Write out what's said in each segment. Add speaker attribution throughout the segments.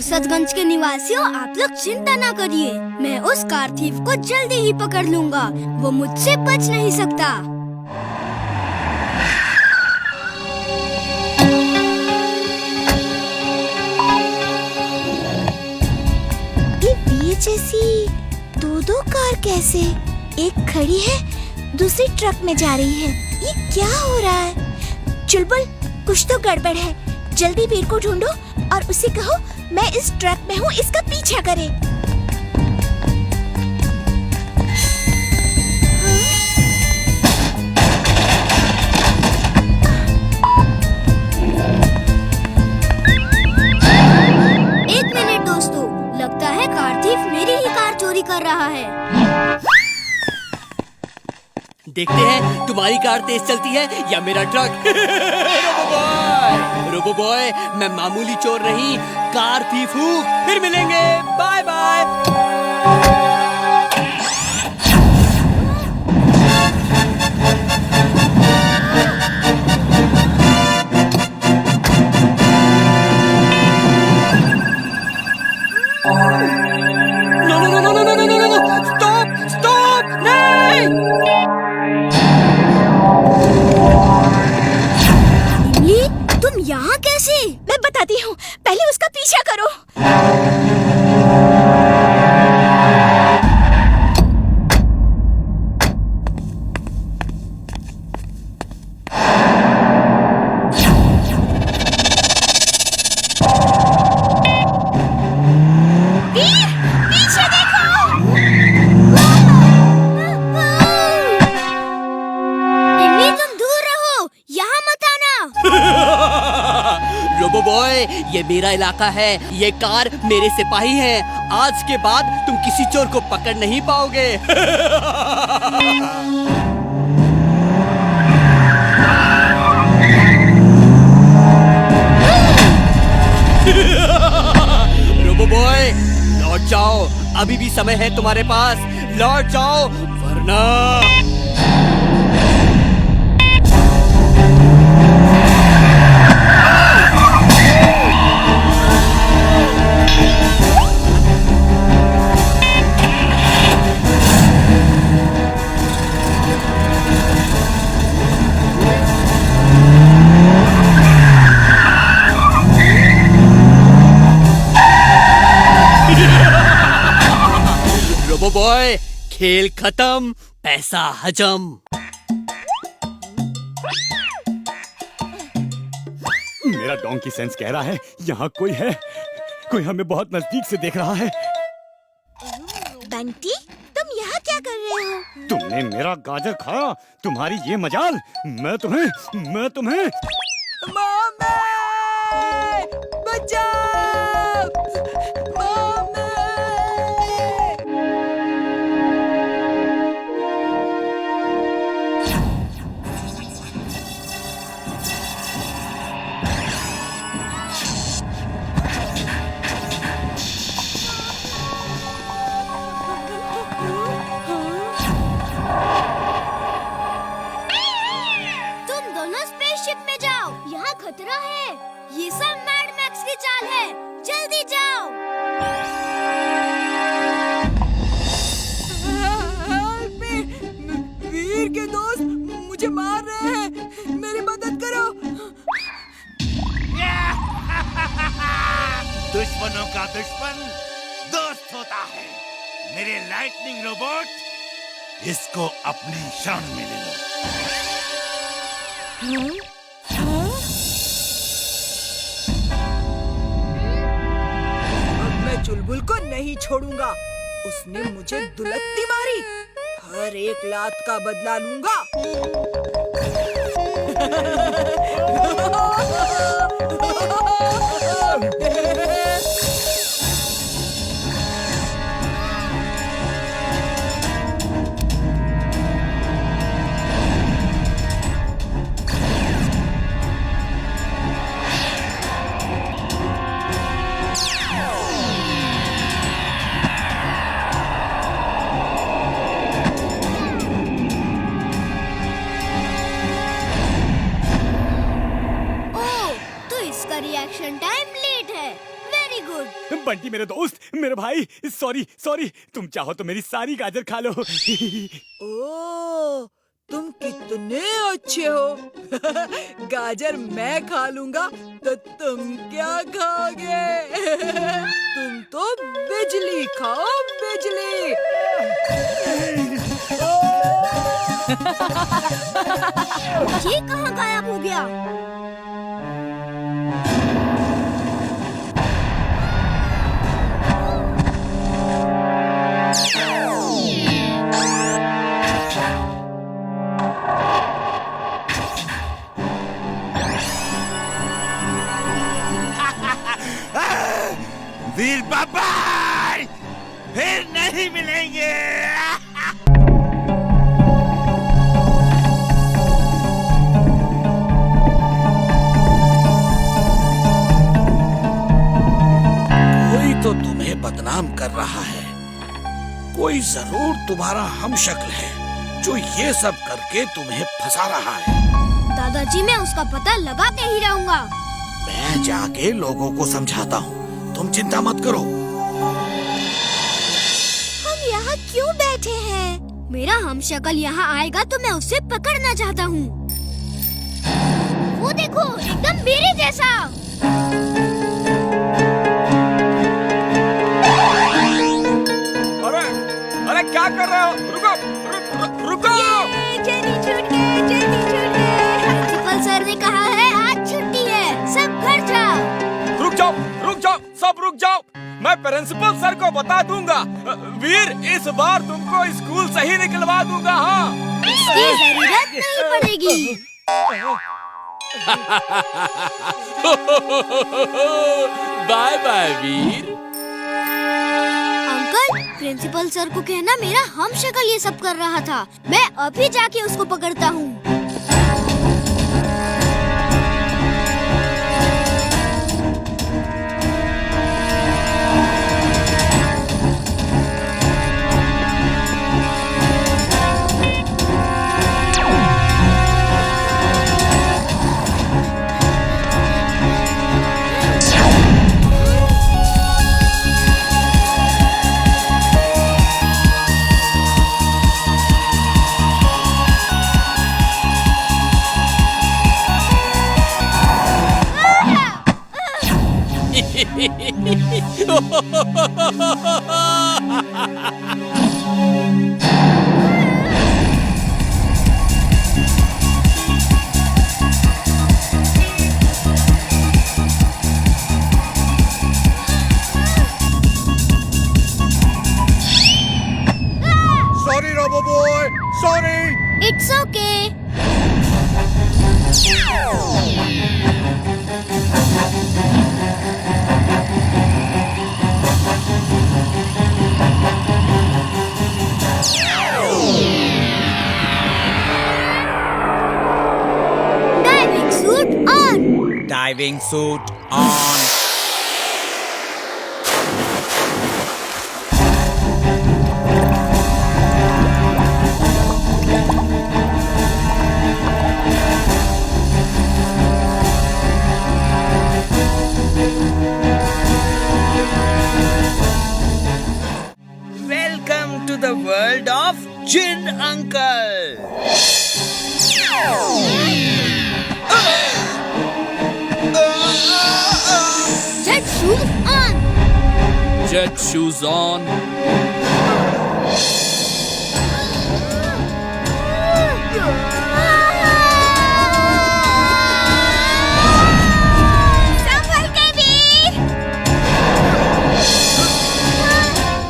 Speaker 1: फुर्सतगंज के निवासियों, आप लोग चिंता ना करिए, मैं उस कार थीफ को जल्दी ही पकड़ लूंगा। वो मुझसे बच नहीं सकता।
Speaker 2: ये बीच जैसी दो कार कैसे? एक खड़ी है, दूसरी ट्रक में जा रही है। ये क्या हो रहा है? चुलबुल, कुछ तो गड़बड़ है। जल्दी वीर को ढूंढो और उसे कहो मैं इस ट्रक में हूँ, इसका पीछा करे।
Speaker 1: एक मिनट दोस्तों, लगता है कार थीफ मेरी ही कार चोरी कर रहा है।
Speaker 3: देखते हैं तुम्हारी कार तेज चलती है या मेरा ट्रक। रोबो बॉय, मैं मामूली चोर नहीं, कार थीफ हूँ। फिर मिलेंगे, बाय बाय। स्टॉप, नहीं।
Speaker 1: तुम यहाँ कैसे?
Speaker 2: मैं बताती हूँ, पहले उसका पीछा करो। वीर, पीछे देखो।
Speaker 1: इमली, तुम दूर रहो, यहाँ मत आना।
Speaker 3: रोबो बॉय, ये मेरा इलाका है, ये कार मेरे सिपाही हैं। आज के बाद तुम किसी चोर को पकड़ नहीं पाओगे। रोबो बॉय, लौट जाओ, अभी भी समय है तुम्हारे पास। लौट जाओ वरना। रोबो बॉय, खेल खत्म, पैसा हजम।
Speaker 4: मेरा डोंकी सेंस कह रहा है यहाँ कोई है, कोई हमें बहुत नजदीक से देख रहा है।
Speaker 2: बंटी, तुम यहाँ क्या कर रहे हो?
Speaker 4: तुमने मेरा गाजर खाया, तुम्हारी ये मजाल। मैं तुम्हें
Speaker 5: मम्मी! बचाओ! मम्मी!
Speaker 1: तुम दोनों स्पेसशिप में जाओ, यहाँ खतरा है। ये सब मैड मैक्स की चाल है, जल्दी जाओ।
Speaker 5: Help me! वीर के दोस्त मुझे मार रहे हैं, मेरी मदद करो।
Speaker 6: दुश्मनों का दुश्मन दोस्त होता है। मेरे लाइटनिंग रोबोट, इसको अपनी शरण में ले लो।
Speaker 5: अब मैं चुलबुल को नहीं छोड़ूंगा। उसने मुझे दुलत्ती मारी, हर एक लात का बदला लूंगा।
Speaker 4: बंटी मेरे दोस्त, मेरे भाई, सॉरी सॉरी। तुम चाहो तो मेरी सारी गाजर खा लो।
Speaker 5: ओ, तुम कितने अच्छे हो। गाजर मैं खा लूंगा तो तुम क्या खाओगे? तुम तो बिजली खाओ, बिजली।
Speaker 1: ये कहाँ गायब हो गया?
Speaker 6: वीर बाबा फिर नहीं मिलेंगे।
Speaker 7: कोई तो तुम्हें बदनाम कर रहा है, कोई जरूर तुम्हारा हमशक्ल है जो ये सब करके तुम्हें फंसा रहा है।
Speaker 1: दादाजी मैं उसका पता लगा के ही रहूंगा।
Speaker 7: मैं जाके लोगों को समझाता हूँ, तुम चिंता मत करो।
Speaker 2: हम यहाँ क्यों बैठे हैं?
Speaker 1: मेरा हमशक्ल यहाँ आएगा तो मैं उसे पकड़ना चाहता हूँ। वो देखो, एकदम मेरे जैसा।
Speaker 8: अरे अरे क्या कर रहे हो? रुको रुको।
Speaker 1: जल्दी छूट गए, जल्दी छूट गए। प्रिंसिपल सर ने कहा है आज छुट्टी है, सब घर जाओ।
Speaker 8: रुक जाओ, सब रुक जाओ। मैं प्रिंसिपल सर को बता दूंगा। वीर, इस बार तुमको स्कूल से ही निकलवा दूंगा। हाँ,
Speaker 1: इसकी जरूरत नहीं पड़ेगी।
Speaker 3: बाय बाय वीर।
Speaker 1: अंकल, प्रिंसिपल सर को कहना मेरा हमशक्ल ये सब कर रहा था। मैं अभी जाके उसको पकड़ता हूँ।
Speaker 6: Sorry robo boy, sorry.
Speaker 1: It's okay. Diving suit on.
Speaker 8: Diving suit on.
Speaker 9: Welcome to the world of Jin Uncle.
Speaker 1: Jet shoes on.
Speaker 3: Jet shoes on.
Speaker 2: संभल के वीर।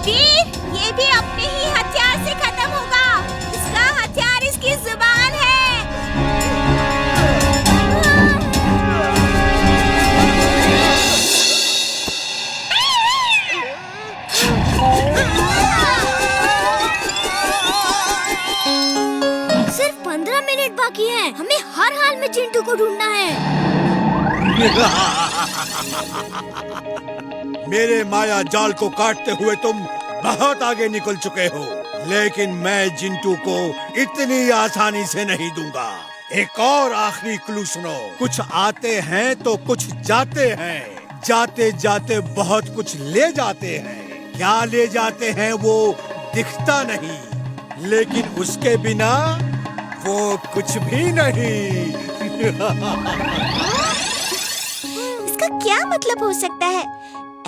Speaker 2: वीर, ये भी अपने ही हथियार से खत्म होगा। इसका हथियार इसकी जुबान है।
Speaker 1: सिर्फ 15 मिनट बाकी हैं। हमें हर हाल में चिंटू को ढूंढना है।
Speaker 6: मेरे माया जाल को काटते हुए तुम बहुत आगे निकल चुके हो, लेकिन मैं जिंटू को इतनी आसानी से नहीं दूंगा। एक और आखिरी क्लू सुनो। कुछ आते हैं तो कुछ जाते हैं। जाते जाते बहुत कुछ ले जाते हैं। क्या ले जाते हैं वो दिखता नहीं, लेकिन उसके बिना वो कुछ भी नहीं।
Speaker 2: इसका क्या मतलब हो सकता है?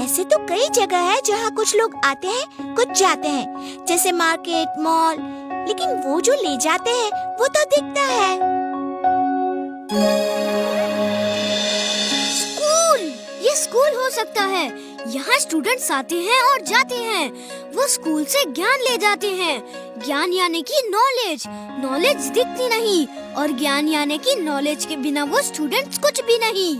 Speaker 2: ऐसे तो कई जगह है जहाँ कुछ लोग आते हैं, कुछ जाते हैं, जैसे मार्केट, मॉल, लेकिन वो जो ले जाते हैं वो तो दिखता है।
Speaker 1: स्कूल, ये स्कूल हो सकता है। यहाँ स्टूडेंट्स आते हैं और जाते हैं। वो स्कूल से ज्ञान ले जाते हैं। ज्ञान यानी कि नॉलेज। नॉलेज दिखती नहीं, और ज्ञान यानी कि नॉलेज के बिना वो स्टूडेंट्स कुछ भी नहीं।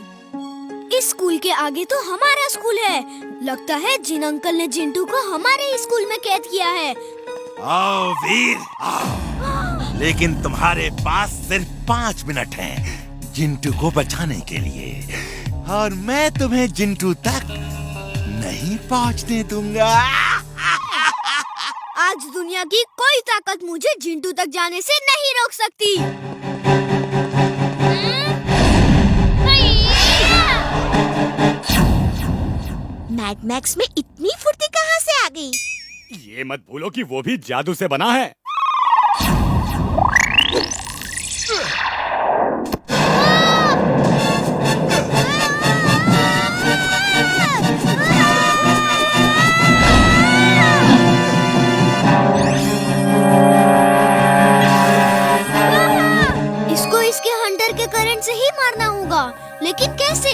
Speaker 1: इस स्कूल के आगे तो हमारा स्कूल है। लगता है जिन अंकल ने जिंटू को हमारे स्कूल में कैद किया है।
Speaker 6: आओ वीर, आओ। लेकिन तुम्हारे पास सिर्फ 5 मिनट हैं जिंटू को बचाने के लिए, और मैं तुम्हें जिंटू तक नहीं पहुंचने दूंगा।
Speaker 1: आज दुनिया की कोई ताकत मुझे जिंटू तक जाने से नहीं रोक सकती।
Speaker 2: मैड मैक्स में इतनी फुर्ती कहाँ से आ गई?
Speaker 4: ये मत भूलो कि वो भी जादू से बना है।
Speaker 1: इसको इसके हंटर के करंट से ही मारना होगा, लेकिन कैसे?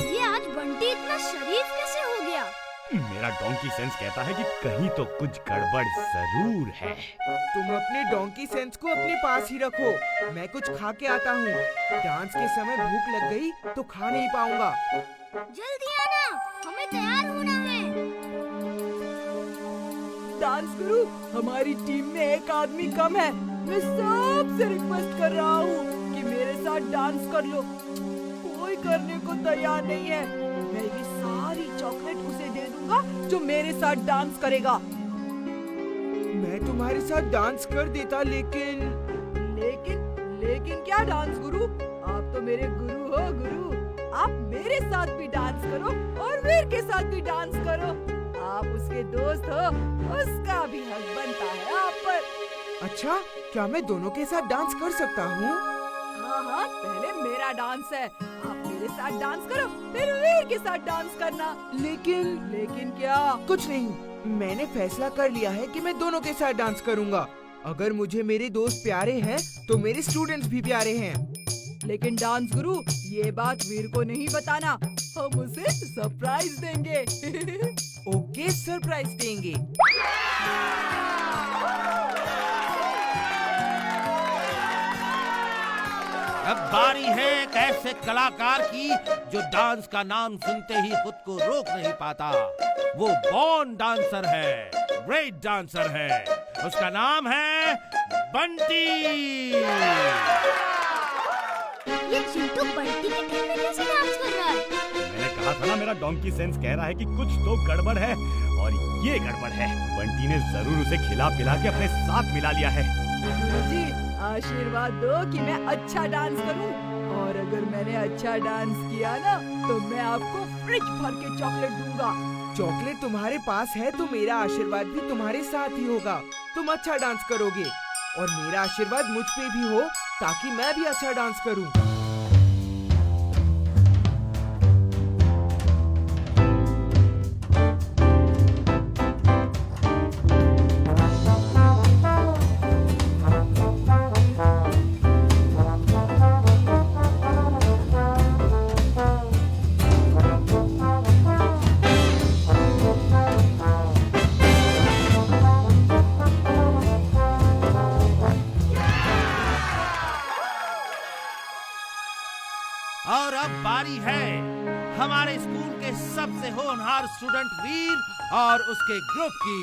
Speaker 1: ये आज बंटी इतना शरीफ कैसे हो गया?
Speaker 4: मेरा डोंकी सेंस कहता है कि कहीं तो कुछ गड़बड़ जरूर है।
Speaker 8: तुम अपने डोंकी सेंस को अपने पास ही रखो। मैं कुछ खा के आता हूँ। डांस के समय भूख लग गई तो खा नहीं पाऊंगा।
Speaker 1: जल्दी आना, हमें तैयार होना है।
Speaker 5: डांस गुरु, हमारी टीम में एक आदमी कम है। मैं सबसे रिक्वेस्ट कर रहा हूँ कि मेरे साथ डांस कर लो। कोई करने को तैयार नहीं है। मैं ये सारी चॉकलेट उसे दे दूंगा जो मेरे साथ डांस करेगा।
Speaker 8: मैं तुम्हारे साथ डांस कर देता, लेकिन
Speaker 5: क्या डांस गुरु? आप तो मेरे गुरु हो गुरु। आप मेरे साथ भी डांस करो और वीर के साथ भी डांस करो। आप उसके दोस्त हो, उसका भी हक बनता है आप पर।
Speaker 8: अच्छा, क्या मैं दोनों के साथ डांस कर सकता हूँ?
Speaker 5: हाँ, पहले मेरा डांस है। आप मेरे साथ डांस करो, फिर वीर के साथ डांस करना। लेकिन क्या?
Speaker 8: कुछ नहीं, मैंने फैसला कर लिया है कि मैं दोनों के साथ डांस करूँगा। अगर मुझे मेरे दोस्त प्यारे हैं तो मेरे स्टूडेंट्स भी प्यारे हैं।
Speaker 5: लेकिन डांस गुरु, ये बात वीर को नहीं बताना। हम उसे सरप्राइज देंगे।
Speaker 8: ओके, सरप्राइज देंगे।
Speaker 7: अब बारी है एक ऐसे कलाकार की जो डांस का नाम सुनते ही खुद को रोक नहीं पाता। वो बॉर्न डांसर है, ग्रेट डांसर है। उसका नाम है बंटी।
Speaker 1: ये चिंटू बंटी के टीम में कैसे डांस कर रहा है?
Speaker 4: मैंने कहा था ना, मेरा डोंकी सेंस कह रहा है कि कुछ तो गड़बड़ है, और ये गड़बड़ है। बंटी ने जरूर उसे खिला पिला के अपने साथ मिला लिया है।
Speaker 5: जी, आशीर्वाद दो कि मैं अच्छा डांस करूं, और अगर मैंने अच्छा डांस किया ना तो मैं आपको फ्रिज भर के चॉकलेट दूंगा।
Speaker 8: चॉकलेट तुम्हारे पास है तो मेरा आशीर्वाद भी तुम्हारे साथ ही होगा। तुम अच्छा डांस करोगे और मेरा आशीर्वाद मुझ पे भी हो ताकि मैं भी अच्छा डांस करूं।
Speaker 7: और अब बारी है हमारे स्कूल के सबसे होनहार स्टूडेंट वीर और उसके ग्रुप की।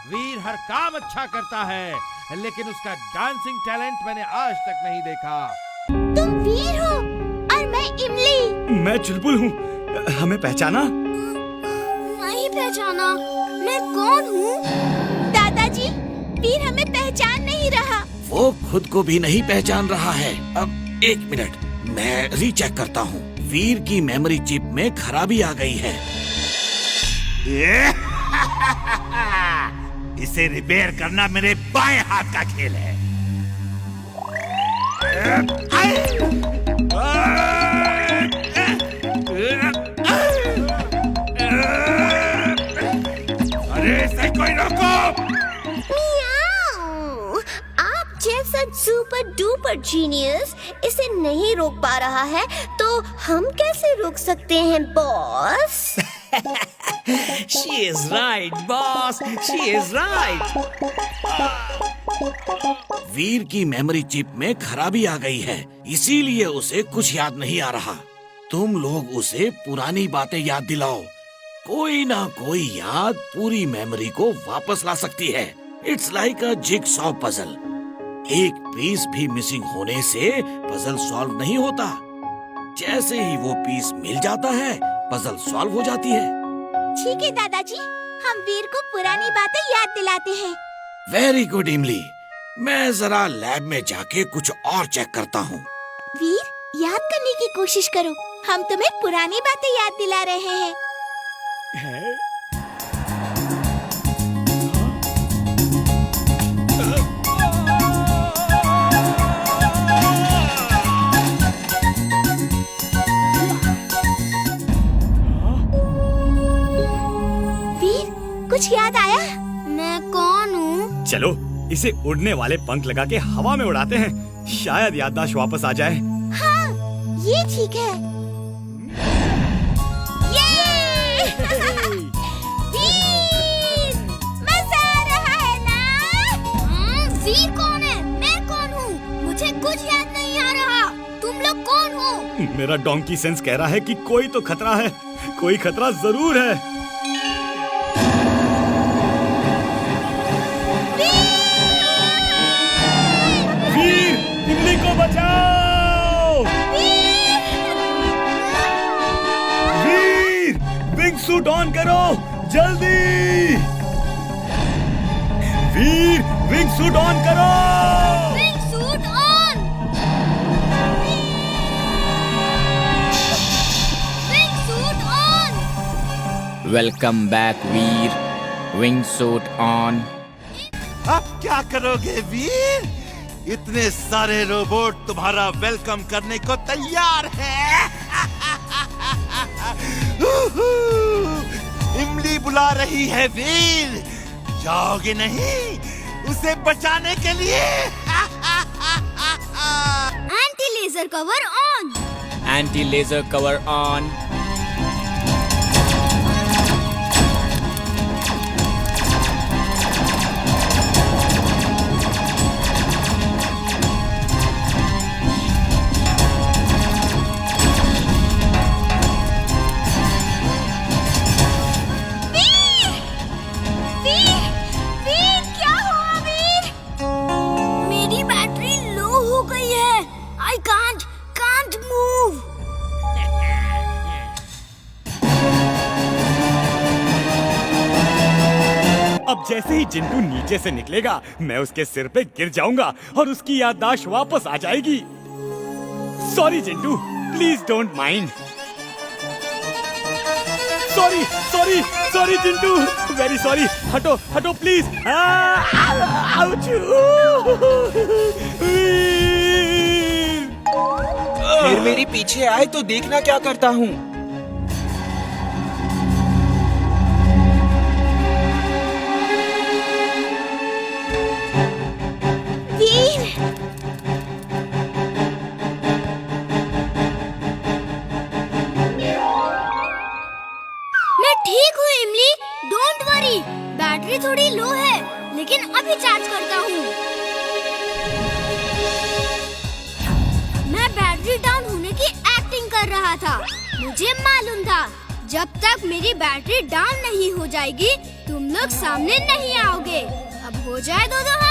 Speaker 7: वीर हर काम अच्छा करता है, लेकिन उसका डांसिंग टैलेंट मैंने आज तक नहीं देखा।
Speaker 2: तुम वीर हो और मैं इमली।
Speaker 4: मैं चुलबुल हूँ, हमें पहचाना?
Speaker 1: नहीं पहचाना। मैं कौन हूँ?
Speaker 2: दादाजी, वीर हमें पहचान नहीं रहा।
Speaker 7: वो खुद को भी नहीं पहचान रहा है। अब 1 मिनट,
Speaker 10: मैं रीचेक करता हूँ। वीर की मेमोरी चिप में खराबी आ गई है।
Speaker 6: इसे रिपेयर करना मेरे बाएं हाथ का खेल है। अरे इसे कोई रोको!
Speaker 2: मियाऊ, आप जैसा सुपर डुपर जीनियस इसे नहीं रोक पा रहा है तो हम कैसे रोक सकते हैं boss?
Speaker 9: She is right, boss. She is right.
Speaker 10: वीर की मेमोरी चिप में खराबी आ गई है, इसीलिए उसे कुछ याद नहीं आ रहा। तुम लोग उसे पुरानी बातें याद दिलाओ। कोई ना कोई याद पूरी मेमोरी को वापस ला सकती है। It's like a jigsaw puzzle. एक पीस भी मिसिंग होने से पजल सॉल्व नहीं होता। जैसे ही वो पीस मिल जाता है, पजल सॉल्व हो जाती है।
Speaker 2: ठीक है दादाजी, हम वीर को पुरानी बातें याद दिलाते हैं।
Speaker 10: वेरी गुड इमली। मैं जरा लैब में जाके कुछ और चेक करता हूँ।
Speaker 2: वीर, याद करने की कोशिश करो, हम तुम्हें पुरानी बातें याद दिला रहे हैं। वीर, कुछ याद आया?
Speaker 1: मैं कौन हूँ?
Speaker 4: चलो इसे उड़ने वाले पंख लगा के हवा में उड़ाते हैं, शायद याददाश्त वापस आ जाए।
Speaker 2: हाँ, ये ठीक है। ये! वीर, मजा आ रहा है ना?
Speaker 1: वीर कौन है? मैं कौन हूँ? मुझे कुछ याद नहीं आ रहा। तुम लोग कौन हो?
Speaker 4: मेरा डोंकी सेंस कह रहा है कि कोई तो खतरा है, कोई खतरा जरूर है। वीर, इमली को बचाओ! वीर, विंग सूट ऑन करो, जल्दी! वीर, विंग सूट ऑन करो!
Speaker 1: Wing suit on! Wing suit on!
Speaker 11: Welcome back Veer, wing suit on.
Speaker 6: अब क्या करोगे वीर? इतने सारे रोबोट तुम्हारा वेलकम करने को तैयार है। इमली बुला रही है वीर, जाओगे नहीं उसे बचाने के लिए?
Speaker 1: Anti laser cover on!
Speaker 11: Anti laser cover on.
Speaker 1: मेरी बैटरी लो हो गई है। I can't move.
Speaker 4: अब जैसे ही चिंटू नीचे से निकलेगा, मैं उसके सिर पे गिर जाऊंगा और उसकी याददाश्त वापस आ जाएगी। Sorry Chintu, please don't mind. Sorry Chintu, very sorry. हटो हटो प्लीज।
Speaker 8: फिर मेरे पीछे आए तो देखना क्या करता हूँ।
Speaker 2: वीर,
Speaker 1: मैं ठीक हूँ इमली, डोंट वरी। बैटरी थोड़ी लो है, लेकिन अभी चार्ज करता हूँ। मैं बैटरी डाउन होने की एक्टिंग कर रहा था। मुझे मालूम था जब तक मेरी बैटरी डाउन नहीं हो जाएगी, तुम लोग सामने नहीं आओगे। अब हो जाए दो हाथ।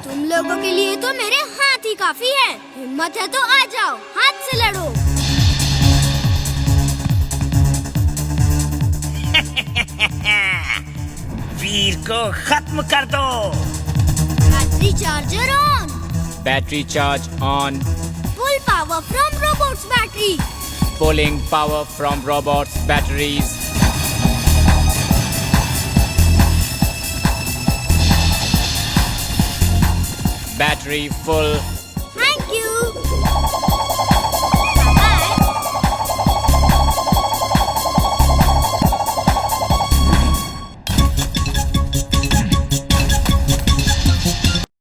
Speaker 1: तुम लोगों के लिए तो मेरे हाथ ही काफी है। हिम्मत है तो आ जाओ, हाथ से लड़ो।
Speaker 9: वीर को खत्म कर दो।
Speaker 1: Battery charger on.
Speaker 11: Battery charge on.
Speaker 1: Pull power from robot's battery.
Speaker 11: Pulling power from robots' batteries. Battery full.